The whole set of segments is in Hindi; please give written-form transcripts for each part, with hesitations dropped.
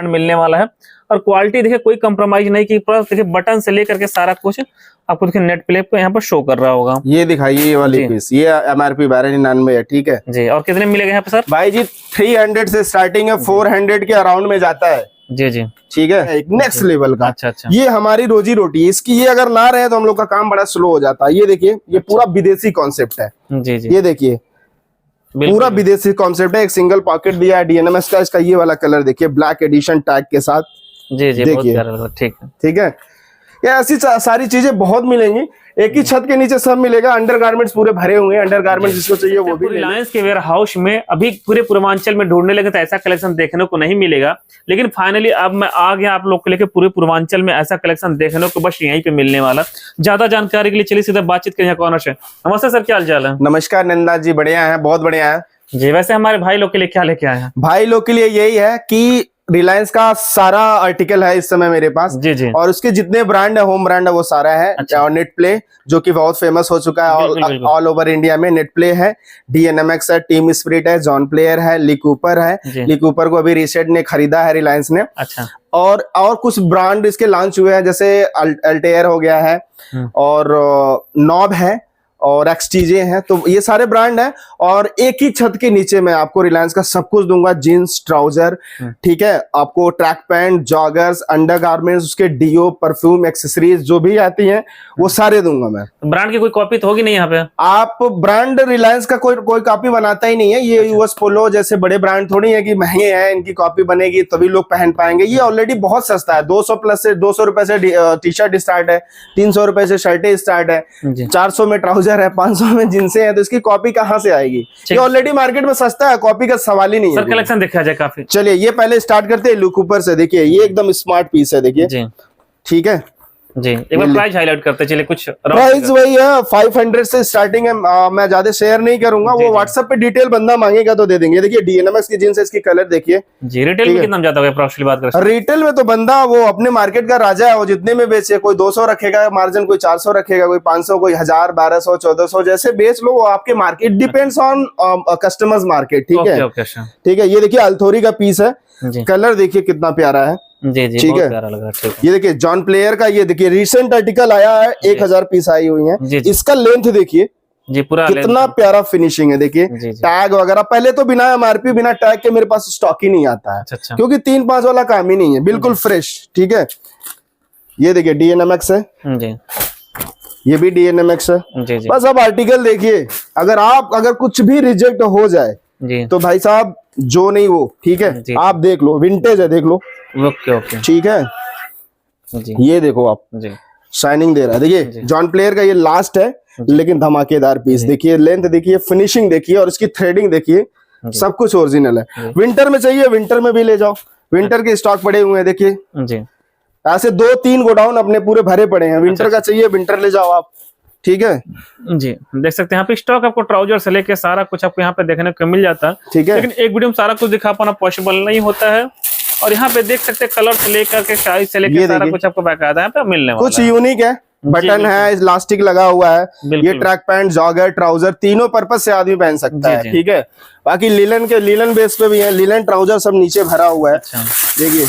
मिलने वाला है। और क्वालिटी देखिए कोई कंप्रोमाइज नहीं की, प्लस देखिए बटन से लेकर के सारा कुछ आपको देखिए नेट प्ले पे यहाँ पर शो कर रहा होगा। ये दिखाइए ये वाली पीस, ये MRP 1299 है, ठीक है जी। और कितने मिलेगा यहाँ पे सर? भाई जी 300 से स्टार्टिंग है, 400 के अराउंड में जाता है। जी जी, ठीक है, एक नेक्स्ट लेवल का। अच्छा। ये हमारी रोजी रोटी है, इसकी ये अगर ना रहे तो हम लोग का काम बड़ा स्लो हो जाता है। ये देखिए, ये पूरा विदेशी कॉन्सेप्ट है। जी जी, ये देखिए पूरा विदेशी कॉन्सेप्ट है। एक सिंगल पॉकेट दिया है DNMX का। इसका ये वाला कलर देखिए, ब्लैक एडिशन टैग के साथ। जी जी, बहुत प्यारा लगा। ठीक है, ये ऐसी सारी चीजें बहुत मिलेंगी। एक ही छत के नीचे सब मिलेगा। अंडरगारमेंट्स पूरे भरे हुए हैं। अंडरगारमेंट्स जिसको चाहिए वो भी। रिलायंस के वेयर हाउस में अभी पूरे पूर्वांचल में ढूंढने लगे तो ऐसा कलेक्शन देखने को नहीं मिलेगा, लेकिन फाइनली अब मैं आ गया आप लोग के लेके पूरे पूर्वांचल में ऐसा कलेक्शन देखने को बस यहीं पे मिलने वाला। ज्यादा जानकारी के लिए चलिए सीधा बातचीत करें कॉर्नर से। नमस्ते सर, क्या हाल चाल है? नमस्कार नंदा जी, बढ़िया है, बहुत बढ़िया है जी। वैसे हमारे भाई लोग के लिए क्या लेके आए हैं? भाई लोग के लिए यही है कि रिलायंस का सारा आर्टिकल है इस समय मेरे पास। जी। और उसके जितने ब्रांड है, होम ब्रांड है, वो सारा है। अच्छा। और नेट प्ले जो कि बहुत फेमस हो चुका है ऑल ओवर इंडिया में। नेट प्ले है, DNMX है, टीम स्पिरिट है, जॉन प्लेयर है, ली कूपर है। ली कूपर को अभी रिसेंट ने खरीदा है रिलायंस ने। अच्छा। और कुछ ब्रांड इसके लॉन्च हुए हैं, जैसे अल्टेयर हो गया है, और नॉब है, और XTJ है। तो ये सारे ब्रांड हैं। और एक ही छत के नीचे मैं आपको रिलायंस का सब कुछ दूंगा। जीन्स, ट्राउजर, ठीक है, आपको ट्रैक पैंट, जॉगर्स, अंडरगारमेंट्स, उसके डीओ, परफ्यूम, एक्सेसरीज जो भी आती हैं वो सारे दूंगा मैं। ब्रांड की कोई कॉपी तो होगी नहीं यहाँ पे? आप ब्रांड रिलायंस का कोई कॉपी बनाता ही नहीं है। ये US पोलो जैसे बड़े ब्रांड थोड़ी है कि महंगे हैं, इनकी कॉपी बनेगी तभी लोग पहन पाएंगे। ये ऑलरेडी बहुत सस्ता है। 200 प्लस से 200 रुपए से टी शर्ट स्टार्ट है, 300 रुपए से शर्टें स्टार्ट है, 400 में ट्राउजर है, 500 में जिनसे है। तो इसकी कॉपी कहाँ से आएगी? ये ऑलरेडी मार्केट में सस्ता है, कॉपी का सवाल ही नहीं है। सर कलेक्शन देखा जाए काफी। चलिए ये पहले स्टार्ट करते हैं ली कूपर से। देखिए ये एकदम स्मार्ट पीस है, देखिए। ठीक है जी, एक बार प्राइस हाईलाइट करते चलिए। कुछ प्राइस वही है, 500 से स्टार्टिंग है। मैं ज्यादा शेयर नहीं करूंगा, वो व्हाट्सएप पे डिटेल बंदा मांगेगा तो दे देंगे। देखिए DNMX की जींस है, इसकी कलर देखिए जी। रिटेल में कितना जाता है अप्रोक्सीमेटली बात करें? रिटेल में तो बंदा वो अपने मार्केट का राजा है, वो जितने में बेचे। कोई 200 रखेगा मार्जिन, कोई 400 रखेगा, कोई 500, कोई 1000, 1200, 1400 जैसे बेच लो। वो आपके market depends on customers market. ठीक है, ठीक है। ये देखिए अल्थोरी का पीस है, कलर देखिए कितना प्यारा है। जी जी, ठीक है, प्यारा लगा। ठीक है। ये देखिए जॉन प्लेयर का, ये देखिए रिसेंट आर्टिकल आया है, 1000 पीस आई हुई है। इसका लेंथ देखिए जी, पूरा कितना प्यारा फिनिशिंग है। देखिए टैग वगैरह पहले तो बिना MRP बिना टैग के मेरे पास स्टॉक ही नहीं आता है। अच्छा। क्योंकि 3-5 वाला काम ही नहीं है, बिल्कुल फ्रेश। ठीक है, ये देखिए DNMX है जी, ये भी DNMX है जी। बस अब आर्टिकल देखिए, अगर कुछ भी रिजेक्ट हो जाए जी, तो भाई साहब जो नहीं वो, ठीक है जी। आप देख लो, विंटेज है, देख लो। ओके ठीक है जी। ये देखो आप जी, शाइनिंग दे रहा है। देखिए जॉन प्लेयर का ये लास्ट है, लेकिन धमाकेदार पीस। देखिए लेंथ देखिए, फिनिशिंग देखिए, और इसकी थ्रेडिंग देखिए, सब कुछ ओरिजिनल है। विंटर में चाहिए, विंटर में भी ले जाओ, विंटर के स्टॉक पड़े हुए हैं। देखिए जी, ऐसे 2-3 गोडाउन अपने पूरे भरे पड़े हैं। विंटर का चाहिए, विंटर ले जाओ आप। ठीक है जी, देख सकते हैं यहाँ पे स्टॉक आपको ट्राउजर से लेके सारा कुछ आपको यहाँ पे देखने को मिल जाता है। ठीक है, लेकिन एक वीडियो में सारा कुछ दिखा पाना पॉसिबल नहीं होता है। और यहाँ पे देख सकते हैं कलर से लेकर के साइज से लेकर सारा कुछ आपको बाकायदा यहाँ पे मिलने वाला है। कुछ यूनिक है, बटन है, इलास्टिक लगा हुआ है। ये ट्रैक पैंट, जॉगर, ट्राउजर तीनों पर्पज से आदमी पहन सकता है। ठीक है, बाकी लिलन बेस पे भी है, लिलन ट्राउजर सब नीचे भरा हुआ है। देखिए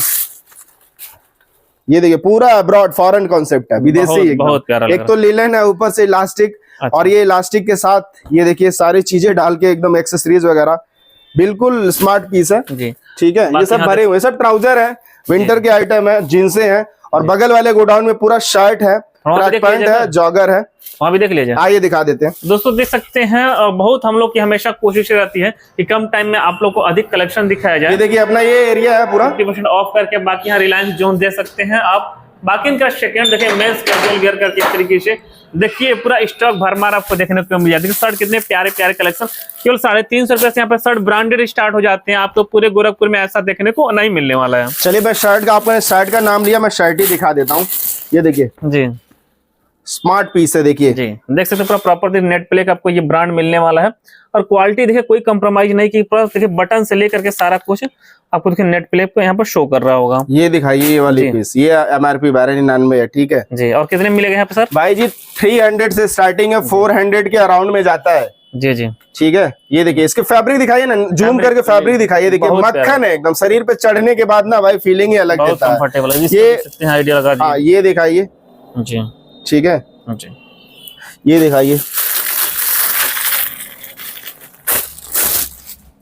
ये देखिए पूरा अब्रॉड फॉरेन कॉन्सेप्ट है, विदेशी बहुत प्यारा। एक तो लिलन है, ऊपर से इलास्टिक। अच्छा। और ये इलास्टिक के साथ ये देखिए सारी चीजें डाल के एकदम एक्सेसरीज वगैरह, बिल्कुल स्मार्ट पीस है जी। ठीक है, ये सब भरे हुए, सब ट्राउजर है, विंटर के आइटम है, जींसे हैं। और बगल वाले गोडाउन में पूरा शर्ट है, ट्रैक पैंट है, जॉगर है। वहाँ भी देख लीजिए, आइए दिखा देते हैं। दोस्तों देख सकते हैं, बहुत हम लोग की हमेशा कोशिश रहती है कि कम टाइम में आप लोग को अधिक कलेक्शन दिखाया जाए। ये देखिए अपना ये एरिया है पूरा 50% ऑफ करके, बाकी यहाँ रिलायंस जोन दे सकते हैं आप। बाकी इनका सेकंड देखिए मेंस कैजुअल वेयर करके इस तरीके से देखिए पूरा स्टॉक भरमार आपको देखने को मिल जाता है। शर्ट कितने प्यारे प्यारे कलेक्शन, केवल 350 रुपए से यहाँ पे शर्ट ब्रांडेड स्टार्ट हो जाते हैं। आप तो पूरे गोरखपुर में ऐसा देखने को नहीं मिलने वाला है। चलिए मैं शर्ट का, आपने शर्ट का नाम लिया, मैं शर्ट ही दिखा देता हूँ। ये देखिए जी, स्मार्ट पीस है। देखिए जी, देख सकते हैं पूरा प्रॉपर नेट प्ले का आपको ये ब्रांड मिलने वाला है। और क्वालिटी देखिए कोई कंप्रोमाइज नहीं की, प्लस देखिए बटन से लेकर के सारा कुछ आपको देखिए नेट प्ले पे यहाँ पर शो कर रहा होगा। ये दिखाइए ये वाली पीस, ये MRP 1299 है। ठीक है जी, और कितने मिलेगा यहाँ पे सर? भाई जी 300 से स्टार्टिंग है, 400 के अराउंड में जाता है। जी जी ठीक है। ये देखिए इसके फैब्रिक दिखाइए ना, जूम करके फैब्रिक दिखाइए, देखिए बहुत मक्खन है एकदम, शरीर पे चढ़ने के बाद ना भाई फीलिंग ही अलग बहुत देता है। कंफर्टेबल है, ये आइडिया लगा हाँ ये दिखाइए, जी ठीक है, जी ये दिखाइए,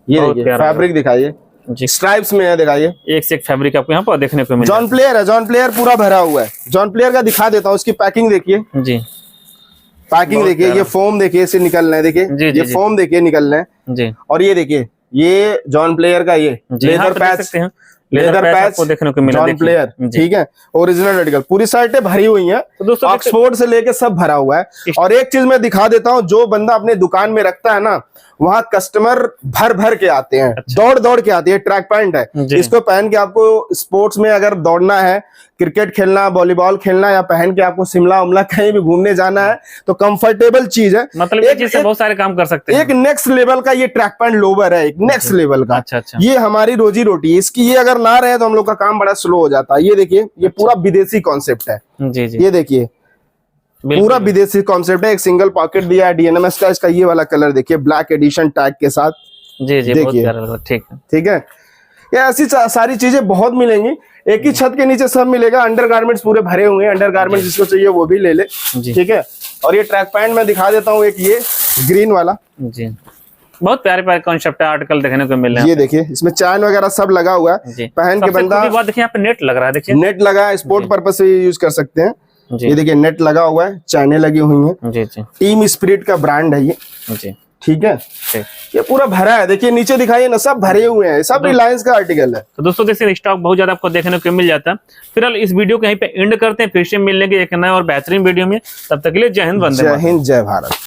ये बहुत देखिए प्यारा फैब्रिक दिखाइए, जी। स्ट्राइप्स में है, दिखाइए। एक से एक फैब्रिक आपको यहाँ पर देखने को मिल जॉन प्लेयर है, जॉन प्लेयर पूरा भरा हुआ है। जॉन प्लेयर का दिखा देता हूँ, इसकी पैकिंग देखिए, जी पैकिंग देखिए, ये फोम देखिए इसे निकलना है, देखिए जी, जी, ये जी। फोम देखिए निकलना है, जी और ये देखिए ये जॉन प्लेयर का ये लेदर पैच, लेदर पैच आपको देखने को मिला, जॉन प्लेयर, जी। ठीक है, ओरिजिनल आर्टिकल, पूरी शर्टें भरी हुई हैं, तो दोस्तों ऑक्सफोर्ड से लेके सब भरा हुआ है। और एक चीज मैं दिखा देता हूँ, जो बंदा अपने दुकान में रखता है ना, वहाँ कस्टमर भर भर के आते हैं, दौड़ दौड़ के आते हैं। ट्रैक पैंट है, इसको पहन के आपको स्पोर्ट्स में अगर दौड़ना है, क्रिकेट खेलना, वॉलीबॉल खेलना, या पहन के आपको शिमला उमला कहीं भी घूमने जाना है, तो कंफर्टेबल चीज है। मतलब एक चीज से बहुत सारे काम कर सकते हैं। एक नेक्स्ट लेवल का ये ट्रैक पैंट लोवर है, एक नेक्स्ट लेवल का। अच्छा अच्छा, ये हमारी रोजी रोटी है, इसकी ये अगर ना रहे तो हम लोग का काम बड़ा स्लो हो जाता है। ये देखिए ये पूरा विदेशी कॉन्सेप्ट है, जी जी, ये देखिए पूरा विदेशी कॉन्सेप्ट है। एक सिंगल पॉकेट दिया है डीएनएमएस का, इसका ये वाला कलर देखिए, ब्लैक एडिशन टैग के साथ, जी जी, बहुत प्यारा लगा, ठीक है ठीक है। ये ऐसी सारी चीजें बहुत मिलेंगी, एक ही छत के नीचे सब मिलेगा। अंडरगारमेंट्स पूरे भरे हुए हैं, अंडरगारमेंट्स जिसको चाहिए वो भी ले ले, ठीक है। और ये ट्रैक पैंट मैं दिखा देता हूँ, एक ये ग्रीन वाला, जी बहुत प्यारे प्यारे कॉन्सेप्ट आर्टिकल देखने को मिल रहे हैं। ये देखिए इसमें चैन वगैरह सब लगा हुआ है, पहन के बंदा, देखिए यहाँ पे नेट लग रहा है, देखिए नेट लगा है, स्पोर्ट पर्पस से यूज कर सकते हैं। ये देखिए नेट लगा हुआ है, चैने लगी हुई हैं, जी जी, टीम स्पिरिट का ब्रांड है ये, जी ठीक है। ठीक। ये पूरा भरा है, देखिए नीचे दिखाइए ना, सब भरे हुए हैं, सब रिलायंस का आर्टिकल है। तो दोस्तों देखिए स्टॉक बहुत ज्यादा आपको देखने को मिल जाता है। फिलहाल इस वीडियो को यहीं पे एंड करते हैं, फिर से मिल लेंगे एक नए और बेहतरीन वीडियो में। तब तक के लिए जय हिंद, वंदे जय मातरम। हिंद, जय भारत।